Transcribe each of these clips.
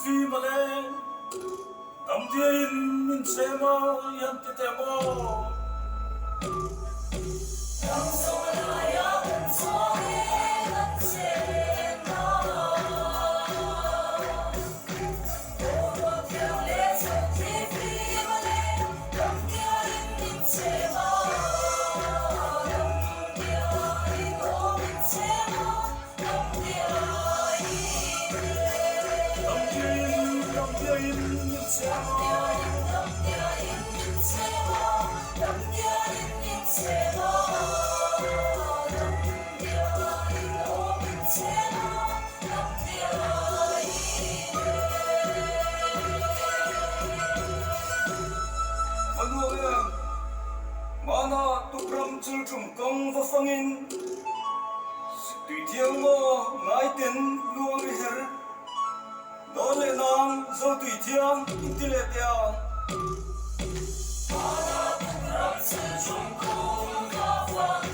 phi mà lên tầm thiên mình sẽ mà yên tê tê mô mana tu pram chul trum kong va fangin tùy thiêng mo ngai ten luang ri her đó lệ nam do tùy thiêng in ti lệ tia mana tu pram chul trum kong va fangin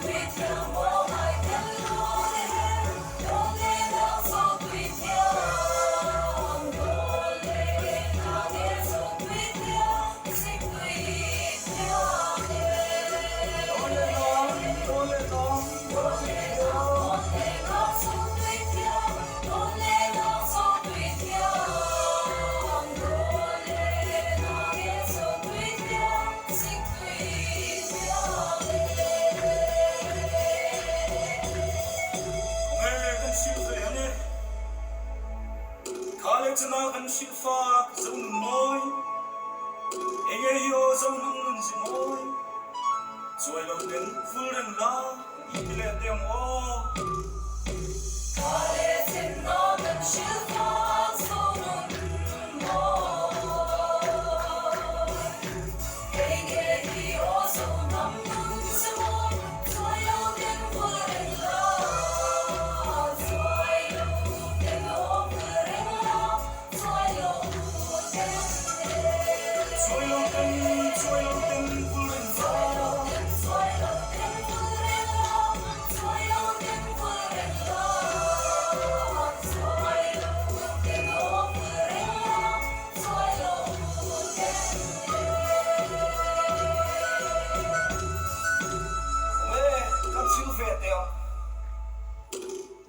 tùy thiêng mo ngai ten luang ri her đó lệ nam do tùy thiêng na kan shik fa zong noi enge yo zong nung nun si moi chuai lo den ful den la itile te mo kale tin no kan shik fa zong nun moi enge yo zong nung nun si moi chuai lo den ful den la chuai lo den lo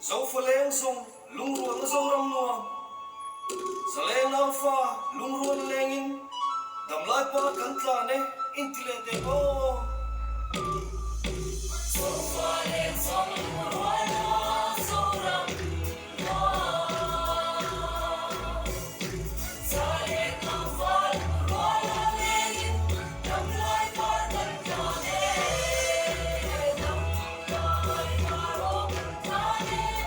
dấu phơi lên sông lung ruộng dấu rong nuông giờ lên ao pha lung ruộng lên in đầm lại pa cắn tla ne in tile te go dấu phơi lên sông lung ruộng dấu rong giờ lên ao pha lung ruộng lên in đầm lại pa cắn tla ne đầm lại pa ro cắn tla ne